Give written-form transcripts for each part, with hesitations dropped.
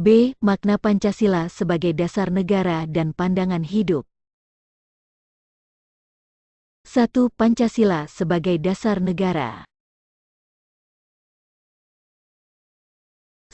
B. Makna Pancasila sebagai dasar negara dan pandangan hidup. 1. Pancasila sebagai dasar negara.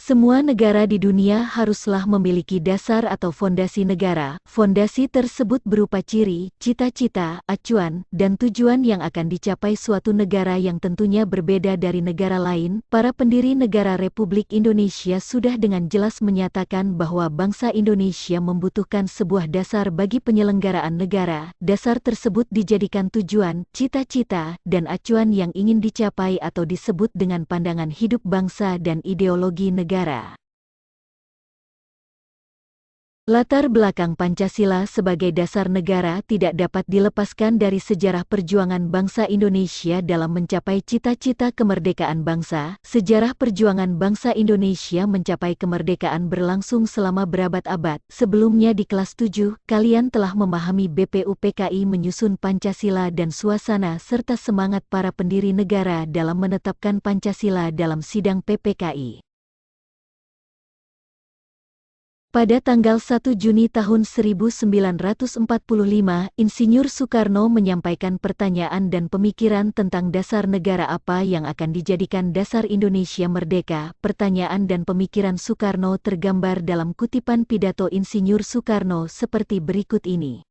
Semua negara di dunia haruslah memiliki dasar atau fondasi negara. Fondasi tersebut berupa ciri, cita-cita, acuan, dan tujuan yang akan dicapai suatu negara yang tentunya berbeda dari negara lain. Para pendiri negara Republik Indonesia sudah dengan jelas menyatakan bahwa bangsa Indonesia membutuhkan sebuah dasar bagi penyelenggaraan negara. Dasar tersebut dijadikan tujuan, cita-cita, dan acuan yang ingin dicapai atau disebut dengan pandangan hidup bangsa dan ideologi negara. Latar belakang Pancasila sebagai dasar negara tidak dapat dilepaskan dari sejarah perjuangan bangsa Indonesia dalam mencapai cita-cita kemerdekaan bangsa. Sejarah perjuangan bangsa Indonesia mencapai kemerdekaan berlangsung selama berabad-abad. Sebelumnya di kelas 7, kalian telah memahami BPUPKI menyusun Pancasila dan suasana serta semangat para pendiri negara dalam menetapkan Pancasila dalam sidang PPKI. Pada tanggal 1 Juni tahun 1945, Insinyur Soekarno menyampaikan pertanyaan dan pemikiran tentang dasar negara apa yang akan dijadikan dasar Indonesia merdeka. Pertanyaan dan pemikiran Soekarno tergambar dalam kutipan pidato Insinyur Soekarno seperti berikut ini.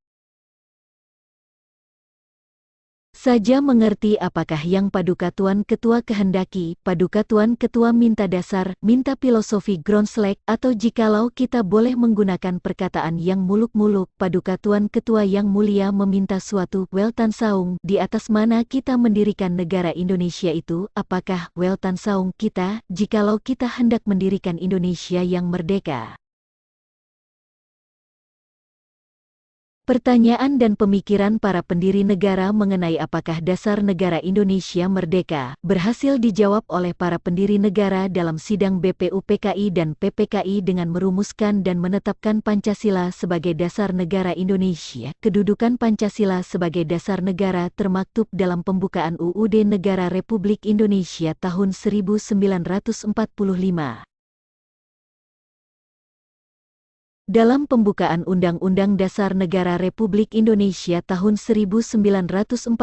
Saja mengerti apakah yang Paduka Tuan Ketua kehendaki, Paduka Tuan Ketua minta dasar, minta filosofi Groundslek, atau jikalau kita boleh menggunakan perkataan yang muluk-muluk, Paduka Tuan Ketua yang mulia meminta suatu Weltan Saung, di atas mana kita mendirikan negara Indonesia itu, apakah Weltan Saung kita, jikalau kita hendak mendirikan Indonesia yang merdeka? Pertanyaan dan pemikiran para pendiri negara mengenai apakah dasar negara Indonesia merdeka berhasil dijawab oleh para pendiri negara dalam sidang BPUPKI dan PPKI dengan merumuskan dan menetapkan Pancasila sebagai dasar negara Indonesia. Kedudukan Pancasila sebagai dasar negara termaktub dalam pembukaan UUD Negara Republik Indonesia tahun 1945. Dalam pembukaan Undang-Undang Dasar Negara Republik Indonesia tahun 1945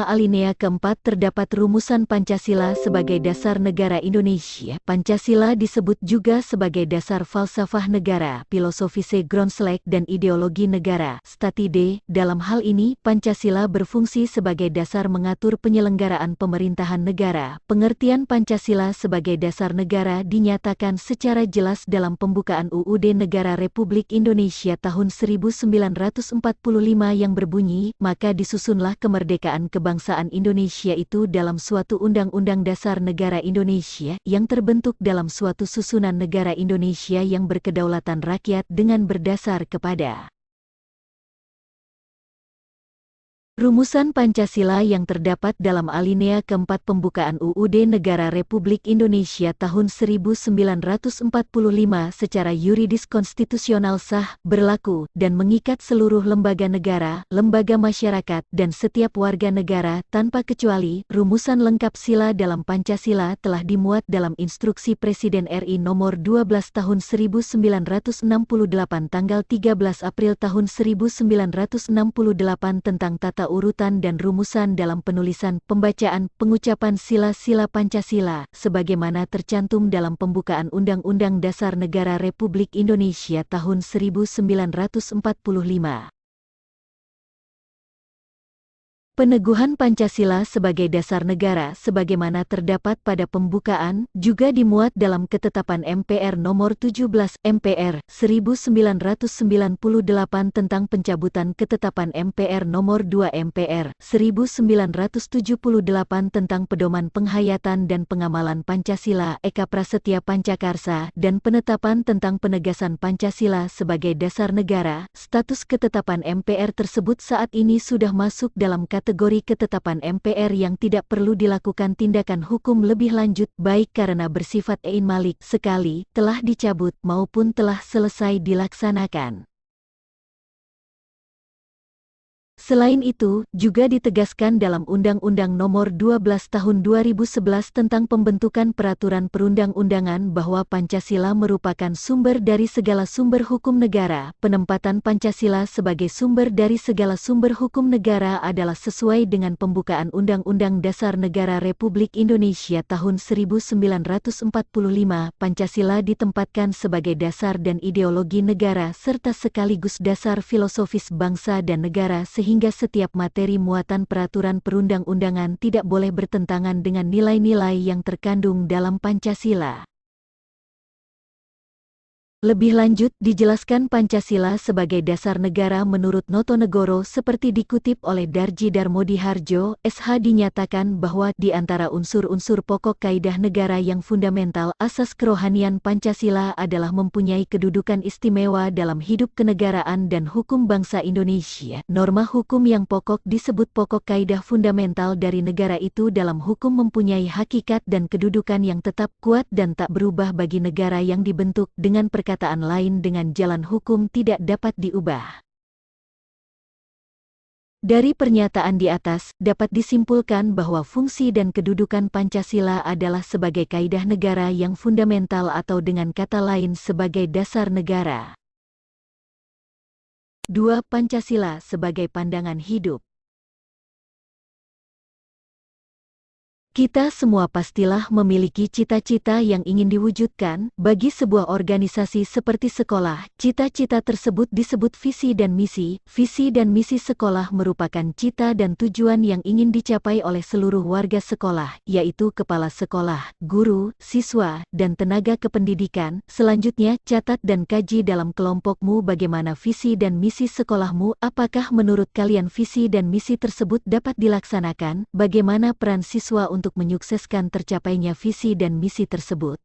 alinea keempat terdapat rumusan Pancasila sebagai dasar negara Indonesia. Pancasila disebut juga sebagai dasar falsafah negara, filosofise Groundslek dan ideologi negara, statide. Dalam hal ini, Pancasila berfungsi sebagai dasar mengatur penyelenggaraan pemerintahan negara. Pengertian Pancasila sebagai dasar negara dinyatakan secara jelas dalam pembukaan UUD Negara Republik Indonesia tahun 1945 yang berbunyi, maka disusunlah kemerdekaan kebangsaan Indonesia itu dalam suatu Undang-Undang Dasar Negara Indonesia yang terbentuk dalam suatu susunan negara Indonesia yang berkedaulatan rakyat dengan berdasar kepada rumusan Pancasila yang terdapat dalam alinea keempat pembukaan UUD Negara Republik Indonesia tahun 1945 secara yuridis konstitusional sah, berlaku, dan mengikat seluruh lembaga negara, lembaga masyarakat, dan setiap warga negara tanpa kecuali. Rumusan lengkap sila dalam Pancasila telah dimuat dalam Instruksi Presiden RI Nomor 12 Tahun 1968 tanggal 13 April tahun 1968 tentang tata urutan dan rumusan dalam penulisan, pembacaan, pengucapan sila-sila Pancasila, sebagaimana tercantum dalam pembukaan Undang-Undang Dasar Negara Republik Indonesia tahun 1945. Peneguhan Pancasila sebagai dasar negara sebagaimana terdapat pada pembukaan juga dimuat dalam Ketetapan MPR Nomor 17 MPR 1998 tentang pencabutan Ketetapan MPR Nomor 2 MPR 1978 tentang pedoman penghayatan dan pengamalan Pancasila Eka Prasetya Pancakarsa dan penetapan tentang penegasan Pancasila sebagai dasar negara. Status ketetapan MPR tersebut saat ini sudah masuk dalam kategori ketetapan MPR yang tidak perlu dilakukan tindakan hukum lebih lanjut, baik karena bersifat ein malik sekali, telah dicabut, maupun telah selesai dilaksanakan. Selain itu, juga ditegaskan dalam Undang-Undang Nomor 12 Tahun 2011 tentang pembentukan peraturan perundang-undangan bahwa Pancasila merupakan sumber dari segala sumber hukum negara. Penempatan Pancasila sebagai sumber dari segala sumber hukum negara adalah sesuai dengan pembukaan Undang-Undang Dasar Negara Republik Indonesia tahun 1945. Pancasila ditempatkan sebagai dasar dan ideologi negara serta sekaligus dasar filosofis bangsa dan negara sehingga setiap materi muatan peraturan perundang-undangan tidak boleh bertentangan dengan nilai-nilai yang terkandung dalam Pancasila. Lebih lanjut, dijelaskan Pancasila sebagai dasar negara menurut Notonegoro seperti dikutip oleh Darji Darmodi Harjo, SH dinyatakan bahwa di antara unsur-unsur pokok kaidah negara yang fundamental, asas kerohanian Pancasila adalah mempunyai kedudukan istimewa dalam hidup kenegaraan dan hukum bangsa Indonesia. Norma hukum yang pokok disebut pokok kaidah fundamental dari negara itu dalam hukum mempunyai hakikat dan kedudukan yang tetap, kuat dan tak berubah bagi negara yang dibentuk dengan perkataan lain dengan jalan hukum tidak dapat diubah. Dari pernyataan di atas, dapat disimpulkan bahwa fungsi dan kedudukan Pancasila adalah sebagai kaidah negara yang fundamental atau dengan kata lain sebagai dasar negara. 2. Pancasila sebagai pandangan hidup. Kita semua pastilah memiliki cita-cita yang ingin diwujudkan. Bagi sebuah organisasi seperti sekolah, cita-cita tersebut disebut visi dan misi. Visi dan misi sekolah merupakan cita dan tujuan yang ingin dicapai oleh seluruh warga sekolah, yaitu kepala sekolah, guru, siswa, dan tenaga kependidikan. Selanjutnya, catat dan kaji dalam kelompokmu bagaimana visi dan misi sekolahmu. Apakah menurut kalian visi dan misi tersebut dapat dilaksanakan? Bagaimana peran siswa untuk menyukseskan tercapainya visi dan misi tersebut?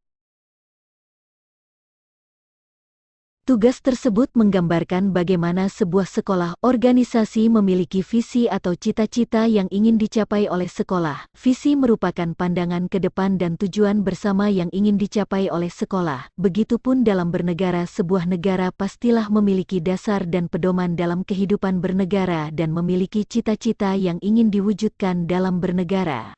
Tugas tersebut menggambarkan bagaimana sebuah sekolah organisasi memiliki visi atau cita-cita yang ingin dicapai oleh sekolah. Visi merupakan pandangan ke depan dan tujuan bersama yang ingin dicapai oleh sekolah. Begitupun dalam bernegara, sebuah negara pastilah memiliki dasar dan pedoman dalam kehidupan bernegara dan memiliki cita-cita yang ingin diwujudkan dalam bernegara.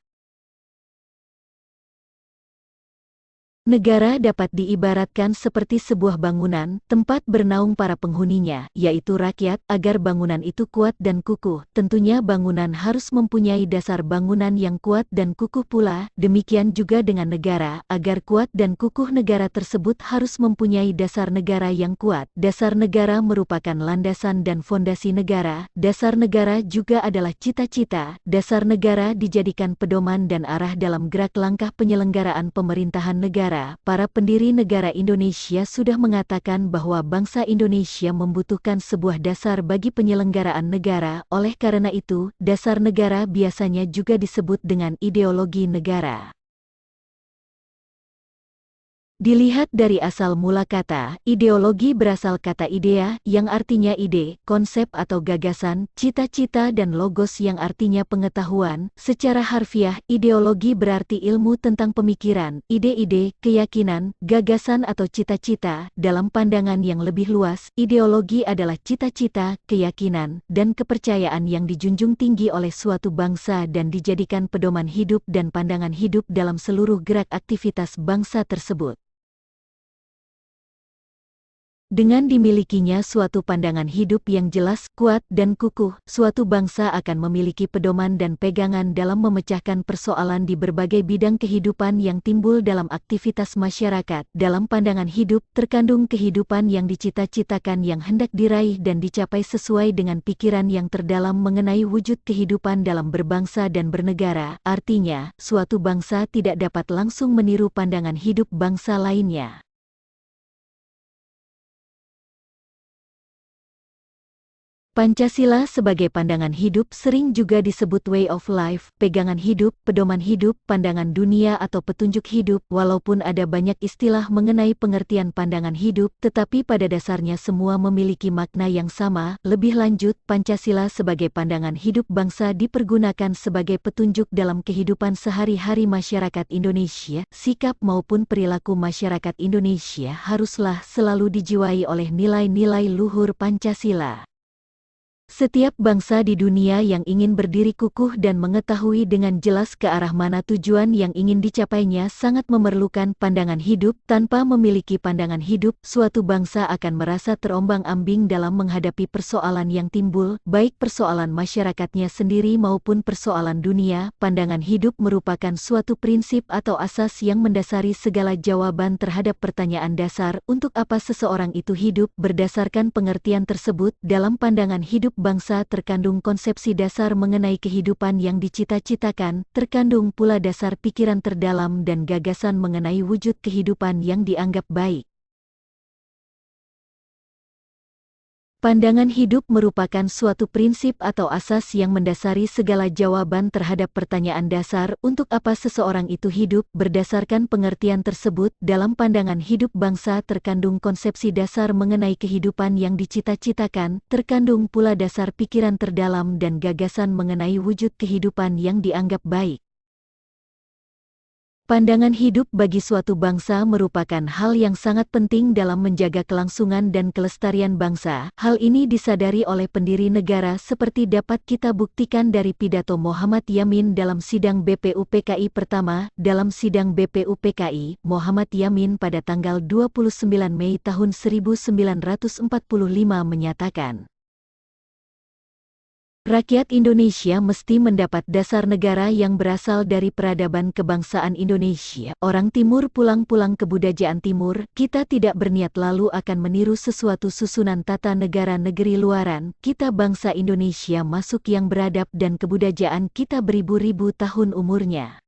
Negara dapat diibaratkan seperti sebuah bangunan, tempat bernaung para penghuninya, yaitu rakyat. Agar bangunan itu kuat dan kukuh, tentunya bangunan harus mempunyai dasar bangunan yang kuat dan kukuh pula. Demikian juga dengan negara, agar kuat dan kukuh negara tersebut harus mempunyai dasar negara yang kuat. Dasar negara merupakan landasan dan fondasi negara. Dasar negara juga adalah cita-cita. Dasar negara dijadikan pedoman dan arah dalam gerak langkah penyelenggaraan pemerintahan negara. Para pendiri negara Indonesia sudah mengatakan bahwa bangsa Indonesia membutuhkan sebuah dasar bagi penyelenggaraan negara. Oleh karena itu, dasar negara biasanya juga disebut dengan ideologi negara. Dilihat dari asal mula kata, ideologi berasal kata idea, yang artinya ide, konsep atau gagasan, cita-cita dan logos yang artinya pengetahuan. Secara harfiah, ideologi berarti ilmu tentang pemikiran, ide-ide, keyakinan, gagasan atau cita-cita. Dalam pandangan yang lebih luas, ideologi adalah cita-cita, keyakinan, dan kepercayaan yang dijunjung tinggi oleh suatu bangsa dan dijadikan pedoman hidup dan pandangan hidup dalam seluruh gerak aktivitas bangsa tersebut. Dengan dimilikinya suatu pandangan hidup yang jelas, kuat, dan kukuh, suatu bangsa akan memiliki pedoman dan pegangan dalam memecahkan persoalan di berbagai bidang kehidupan yang timbul dalam aktivitas masyarakat. Dalam pandangan hidup, terkandung kehidupan yang dicita-citakan yang hendak diraih dan dicapai sesuai dengan pikiran yang terdalam mengenai wujud kehidupan dalam berbangsa dan bernegara. Artinya, suatu bangsa tidak dapat langsung meniru pandangan hidup bangsa lainnya. Pancasila sebagai pandangan hidup sering juga disebut way of life, pegangan hidup, pedoman hidup, pandangan dunia atau petunjuk hidup. Walaupun ada banyak istilah mengenai pengertian pandangan hidup, tetapi pada dasarnya semua memiliki makna yang sama. Lebih lanjut, Pancasila sebagai pandangan hidup bangsa dipergunakan sebagai petunjuk dalam kehidupan sehari-hari masyarakat Indonesia. Sikap maupun perilaku masyarakat Indonesia haruslah selalu dijiwai oleh nilai-nilai luhur Pancasila. Setiap bangsa di dunia yang ingin berdiri kukuh dan mengetahui dengan jelas ke arah mana tujuan yang ingin dicapainya sangat memerlukan pandangan hidup. Tanpa memiliki pandangan hidup, suatu bangsa akan merasa terombang-ambing dalam menghadapi persoalan yang timbul, baik persoalan masyarakatnya sendiri maupun persoalan dunia. Pandangan hidup merupakan suatu prinsip atau asas yang mendasari segala jawaban terhadap pertanyaan dasar, untuk apa seseorang itu hidup. Berdasarkan pengertian tersebut, dalam pandangan hidup bangsa terkandung konsepsi dasar mengenai kehidupan yang dicita-citakan, terkandung pula dasar pikiran terdalam dan gagasan mengenai wujud kehidupan yang dianggap baik. Pandangan hidup merupakan suatu prinsip atau asas yang mendasari segala jawaban terhadap pertanyaan dasar, untuk apa seseorang itu hidup. Berdasarkan pengertian tersebut, dalam pandangan hidup bangsa terkandung konsepsi dasar mengenai kehidupan yang dicita-citakan, terkandung pula dasar pikiran terdalam dan gagasan mengenai wujud kehidupan yang dianggap baik. Pandangan hidup bagi suatu bangsa merupakan hal yang sangat penting dalam menjaga kelangsungan dan kelestarian bangsa. Hal ini disadari oleh pendiri negara seperti dapat kita buktikan dari pidato Muhammad Yamin dalam sidang BPUPKI pertama. Dalam sidang BPUPKI, Muhammad Yamin pada tanggal 29 Mei tahun 1945 menyatakan, rakyat Indonesia mesti mendapat dasar negara yang berasal dari peradaban kebangsaan Indonesia. Orang Timur pulang-pulang kebudayaan Timur, kita tidak berniat lalu akan meniru sesuatu susunan tata negara negeri luaran. Kita bangsa Indonesia masuk yang beradab dan kebudayaan kita beribu-ribu tahun umurnya.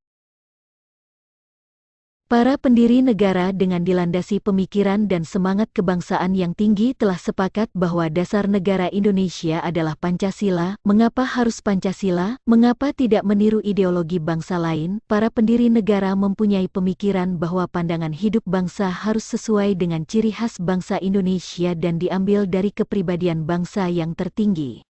Para pendiri negara dengan dilandasi pemikiran dan semangat kebangsaan yang tinggi telah sepakat bahwa dasar negara Indonesia adalah Pancasila. Mengapa harus Pancasila? Mengapa tidak meniru ideologi bangsa lain? Para pendiri negara mempunyai pemikiran bahwa pandangan hidup bangsa harus sesuai dengan ciri khas bangsa Indonesia dan diambil dari kepribadian bangsa yang tertinggi.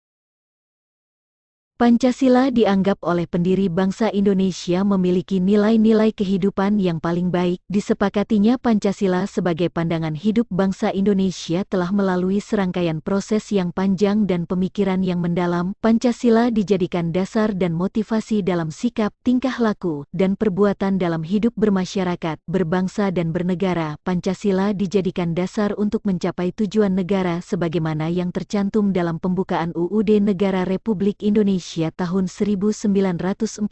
Pancasila dianggap oleh pendiri bangsa Indonesia memiliki nilai-nilai kehidupan yang paling baik. Disepakatinya Pancasila sebagai pandangan hidup bangsa Indonesia telah melalui serangkaian proses yang panjang dan pemikiran yang mendalam. Pancasila dijadikan dasar dan motivasi dalam sikap, tingkah laku, dan perbuatan dalam hidup bermasyarakat, berbangsa dan bernegara. Pancasila dijadikan dasar untuk mencapai tujuan negara sebagaimana yang tercantum dalam pembukaan UUD Negara Republik Indonesia tahun 1945.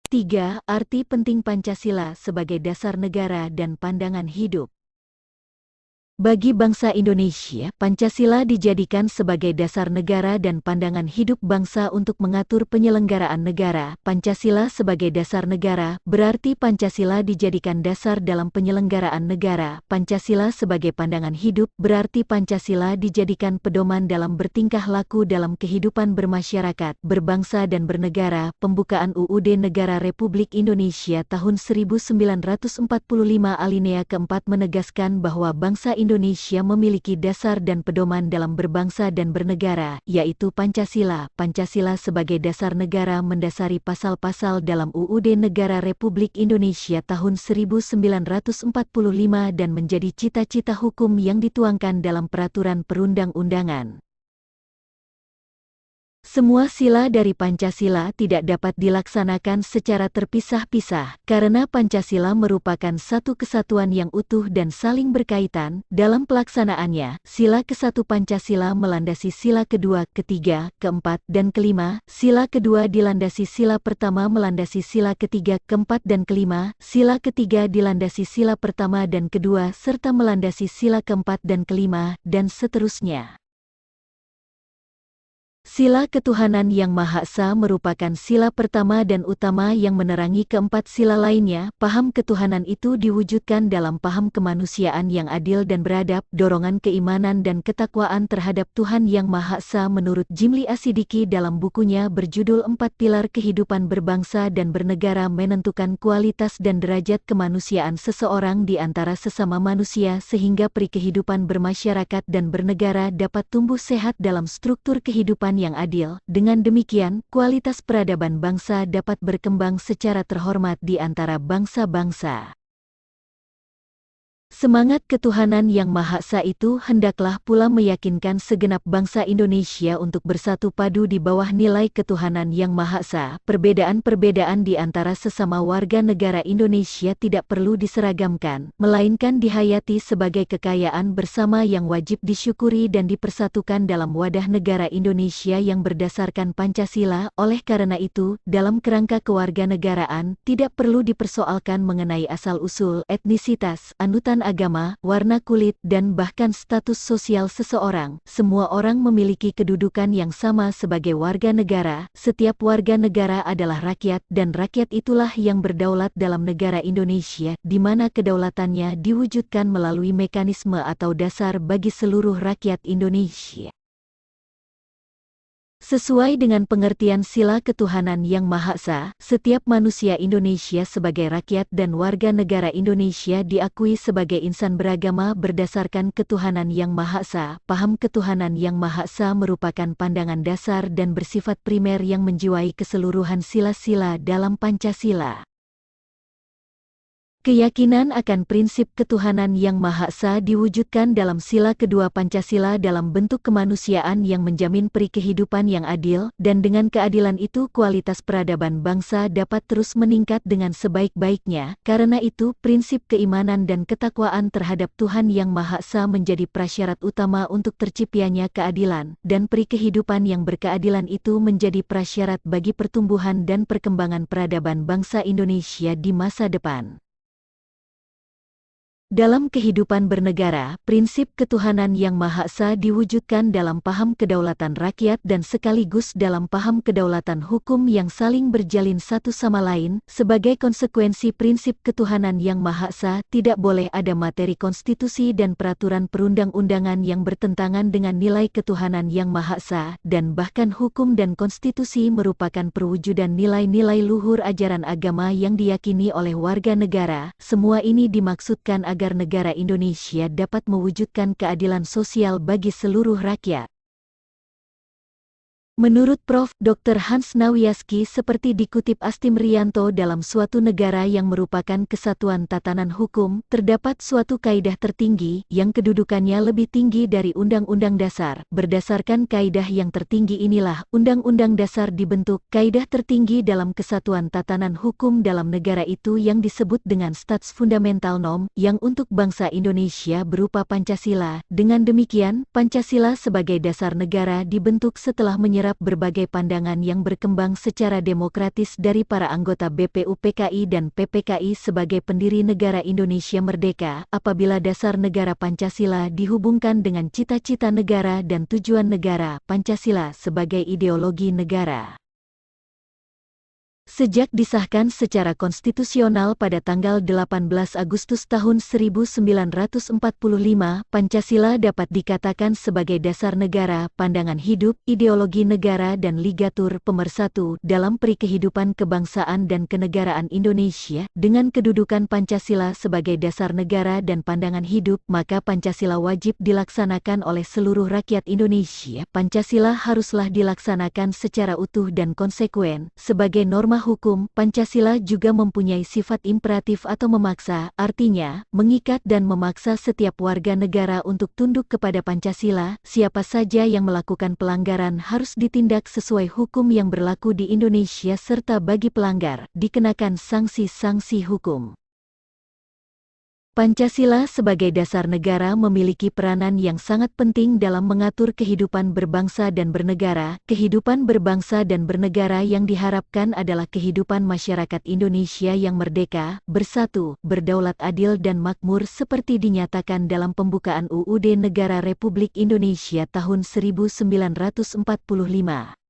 3. Arti penting Pancasila sebagai dasar negara dan pandangan hidup. Bagi bangsa Indonesia, Pancasila dijadikan sebagai dasar negara dan pandangan hidup bangsa untuk mengatur penyelenggaraan negara. Pancasila sebagai dasar negara, berarti Pancasila dijadikan dasar dalam penyelenggaraan negara. Pancasila sebagai pandangan hidup, berarti Pancasila dijadikan pedoman dalam bertingkah laku dalam kehidupan bermasyarakat, berbangsa dan bernegara. Pembukaan UUD Negara Republik Indonesia tahun 1945 alinea keempat menegaskan bahwa bangsa Indonesia memiliki dasar dan pedoman dalam berbangsa dan bernegara, yaitu Pancasila. Pancasila sebagai dasar negara mendasari pasal-pasal dalam UUD Negara Republik Indonesia tahun 1945 dan menjadi cita-cita hukum yang dituangkan dalam peraturan perundang-undangan. Semua sila dari Pancasila tidak dapat dilaksanakan secara terpisah-pisah, karena Pancasila merupakan satu kesatuan yang utuh dan saling berkaitan. Dalam pelaksanaannya, sila ke-1 Pancasila melandasi sila kedua, ketiga, keempat, dan kelima. Sila kedua dilandasi sila pertama melandasi sila ketiga, keempat, dan kelima. Sila ketiga dilandasi sila pertama dan kedua serta melandasi sila keempat dan kelima, dan seterusnya. Sila ketuhanan yang Maha Esa merupakan sila pertama dan utama yang menerangi keempat sila lainnya. Paham ketuhanan itu diwujudkan dalam paham kemanusiaan yang adil dan beradab, dorongan keimanan dan ketakwaan terhadap Tuhan yang Maha Esa menurut Jimli Asidiki dalam bukunya berjudul 4 Pilar Kehidupan Berbangsa dan Bernegara menentukan kualitas dan derajat kemanusiaan seseorang di antara sesama manusia sehingga peri kehidupan bermasyarakat dan bernegara dapat tumbuh sehat dalam struktur kehidupan yang adil. Dengan demikian, kualitas peradaban bangsa dapat berkembang secara terhormat di antara bangsa-bangsa. Semangat ketuhanan yang Maha Esa itu hendaklah pula meyakinkan segenap bangsa Indonesia untuk bersatu padu di bawah nilai ketuhanan yang Maha Esa. Perbedaan-perbedaan di antara sesama warga negara Indonesia tidak perlu diseragamkan, melainkan dihayati sebagai kekayaan bersama yang wajib disyukuri dan dipersatukan dalam wadah negara Indonesia yang berdasarkan Pancasila. Oleh karena itu, dalam kerangka kewarganegaraan, tidak perlu dipersoalkan mengenai asal-usul, etnisitas, anutan agama, warna kulit, dan bahkan status sosial seseorang. Semua orang memiliki kedudukan yang sama sebagai warga negara. Setiap warga negara adalah rakyat, dan rakyat itulah yang berdaulat dalam negara Indonesia, di mana kedaulatannya diwujudkan melalui mekanisme atau dasar bagi seluruh rakyat Indonesia. Sesuai dengan pengertian sila ketuhanan yang Maha Esa, setiap manusia Indonesia sebagai rakyat dan warga negara Indonesia diakui sebagai insan beragama berdasarkan ketuhanan yang Maha Esa. Paham ketuhanan yang Maha Esa merupakan pandangan dasar dan bersifat primer yang menjiwai keseluruhan sila-sila dalam Pancasila. Keyakinan akan prinsip ketuhanan yang Maha Esa diwujudkan dalam sila kedua Pancasila dalam bentuk kemanusiaan yang menjamin peri kehidupan yang adil, dan dengan keadilan itu kualitas peradaban bangsa dapat terus meningkat dengan sebaik-baiknya. Karena itu, prinsip keimanan dan ketakwaan terhadap Tuhan yang Maha Esa menjadi prasyarat utama untuk terciptanya keadilan, dan peri kehidupan yang berkeadilan itu menjadi prasyarat bagi pertumbuhan dan perkembangan peradaban bangsa Indonesia di masa depan. Dalam kehidupan bernegara, prinsip ketuhanan yang Maha Esa diwujudkan dalam paham kedaulatan rakyat dan sekaligus dalam paham kedaulatan hukum yang saling berjalin satu sama lain. Sebagai konsekuensi prinsip ketuhanan yang Maha Esa, tidak boleh ada materi konstitusi dan peraturan perundang-undangan yang bertentangan dengan nilai ketuhanan yang Maha Esa, dan bahkan hukum dan konstitusi merupakan perwujudan nilai-nilai luhur ajaran agama yang diyakini oleh warga negara. Semua ini dimaksudkan agar negara Indonesia dapat mewujudkan keadilan sosial bagi seluruh rakyat. Menurut Prof. Dr. Hans Nawiaski, seperti dikutip Astim Rianto, dalam suatu negara yang merupakan kesatuan tatanan hukum, terdapat suatu kaidah tertinggi, yang kedudukannya lebih tinggi dari Undang-Undang Dasar. Berdasarkan kaidah yang tertinggi inilah, Undang-Undang Dasar dibentuk. Kaidah tertinggi dalam kesatuan tatanan hukum dalam negara itu yang disebut dengan Stats Fundamental Norm, yang untuk bangsa Indonesia berupa Pancasila. Dengan demikian, Pancasila sebagai dasar negara dibentuk setelah menyerap berbagai pandangan yang berkembang secara demokratis dari para anggota BPUPKI dan PPKI sebagai pendiri negara Indonesia merdeka. Apabila dasar negara Pancasila dihubungkan dengan cita-cita negara dan tujuan negara, Pancasila sebagai ideologi negara. Sejak disahkan secara konstitusional pada tanggal 18 Agustus tahun 1945, Pancasila dapat dikatakan sebagai dasar negara, pandangan hidup, ideologi negara dan ligatur pemersatu dalam peri kehidupan kebangsaan dan kenegaraan Indonesia. Dengan kedudukan Pancasila sebagai dasar negara dan pandangan hidup, maka Pancasila wajib dilaksanakan oleh seluruh rakyat Indonesia. Pancasila haruslah dilaksanakan secara utuh dan konsekuen. Sebagai norma hukum, Pancasila juga mempunyai sifat imperatif atau memaksa, artinya, mengikat dan memaksa setiap warga negara untuk tunduk kepada Pancasila. Siapa saja yang melakukan pelanggaran harus ditindak sesuai hukum yang berlaku di Indonesia serta bagi pelanggar, dikenakan sanksi-sanksi hukum. Pancasila sebagai dasar negara memiliki peranan yang sangat penting dalam mengatur kehidupan berbangsa dan bernegara. Kehidupan berbangsa dan bernegara yang diharapkan adalah kehidupan masyarakat Indonesia yang merdeka, bersatu, berdaulat adil dan makmur seperti dinyatakan dalam pembukaan UUD Negara Republik Indonesia tahun 1945.